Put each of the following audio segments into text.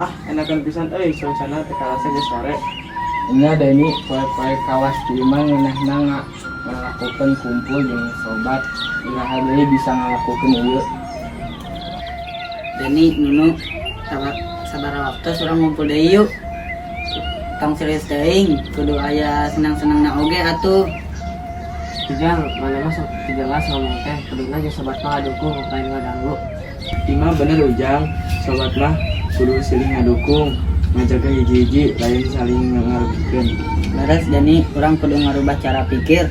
Ah, enakan pisan suasana teh kalasa geus sore. Nya ada ini poe-poe kawas di imah ngeunahna ngalakukeun kumpul jeung sobat iraha deui bisa ngalakukeun ieu. Deni, Nunu, sabaraha waktu surang ngumpul deui yuk. Tong serius teuing, kudu aya senang-senangna oge atuh. Kijang, mana mah sok jelas ngomong teh, kuduna jeung sobat mah ngadukung lain ngadanggu. Imah bener Ujang, sobat mah kudu saling ngadukung, ngajaga hiji-hiji lain saling ngarugikeun. Beres Deni, urang kudu ngarubah cara pikir.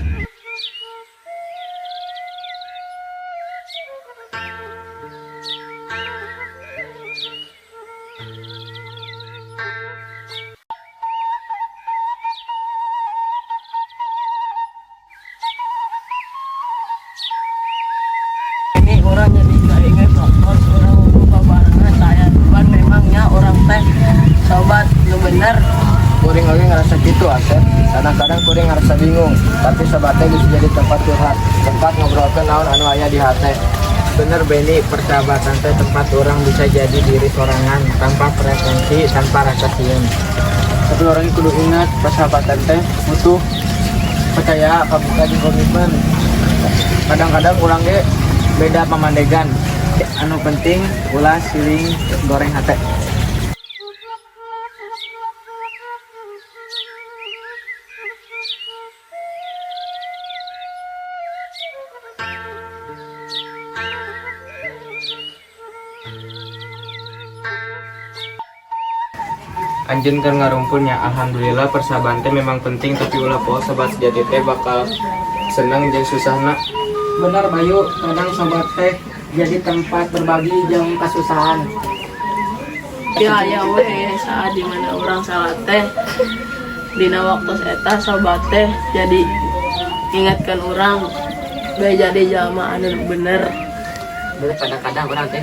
Ini orang jadi gak inget waktu orang lupa barengan saya cuman memangnya orang teh sobat lu bener. Kuring lagi ngerasa gitu Asep. Kadang-kadang kuring ngerasa bingung, tapi sobatnya bisa jadi tempat curhat, tempat ngobrolkeun naon anu aya di hate. Bener Beni, persahabatan teh tempat orang bisa jadi diri sorangan tanpa pretensi, tanpa rasa sieun. Tapi orang kudu ingat persahabatan teh butuh Percaya kabuka jeung komitmen. Kadang-kadang urang ge beda pamandegan. Anu penting ulah siling goreng hate. Anjeun keur ngarumpulnya. Alhamdulillah persahabatan teh memang penting, tapi ulah poho sobat sejati teh bakal seneng jeung susahna. Bener Bayu, kadang sobat teh jadi tempat berbagi jeung kasusahan. Ya we saat dimana orang salah teh dina waktu eta sobat teh jadi ingatkan orang bae jadi jalma anu bener. Kadang-kadang orang teh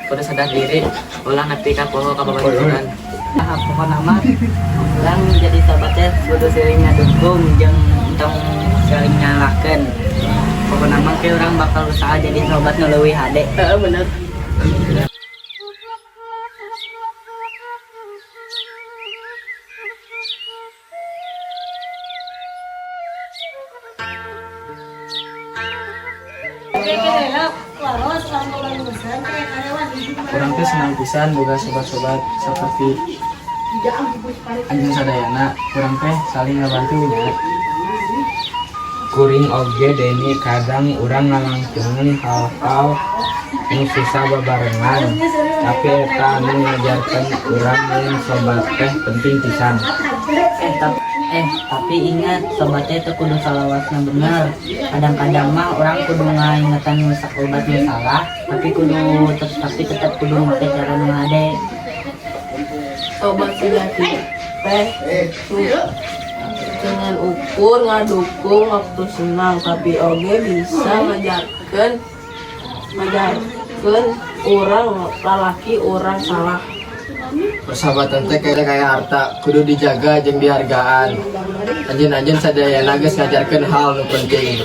kudu sadar diri, ulah nepi ka poho ka babaturan. Pokokna mah urang jadi sobat teh kudu saling ngadukung jeung tong saling nyalahkeun. Pokokna mah ke urang bakal usaha jadi sobat nu leuwih hade. Bener. Urang teh senang pisan boga sobat-sobat seperti anjeun sadayana. Urang teh saling ngabantu nya. Kuring oge Deni kadang urang ngalangkeun hal-hal nu susah babarengan, tapi eta anu ngajarkeun urang yang sobat teh penting pisan. Tapi ingat sobatnya itu kudu salawasna bener. Kadang-kadang mah orang kudu ngaingetan obatnya salah, tapi tetap kudu make cara nu hade. Sobat sejati teh dengan ukur ngadukung waktu senang, tapi oge bisa ngajarkeun orang lalaki orang salah. Persahabatan teh kayak harta, kudu dijaga jeung dihargaan. Anjeun-anjeun sadayana geus ngajarkeun hal nu penting.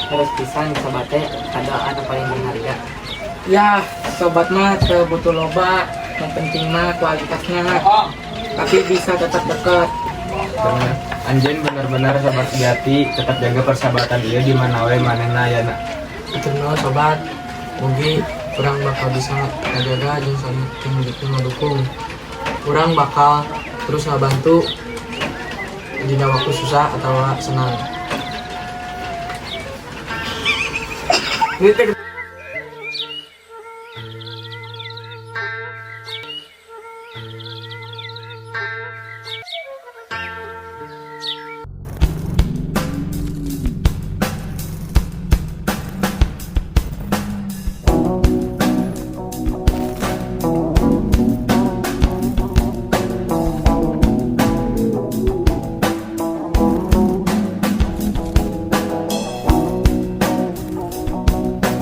Terus pisan sobat teh kada anu paling berharga. Ya, sobat mah teu butuh loba, yang penting mah kualitasnya. Tapi bisa tetap dekat. Bener. Anjeun bener-bener sobat sejati, tetap jaga persahabatan ieu di mana we manehna ayana. Betul sobat, mugi urang bakal bisa ngajaga jeung saling ngedukung. Urang bakal terus ngabantu dina waktu susah atau senang.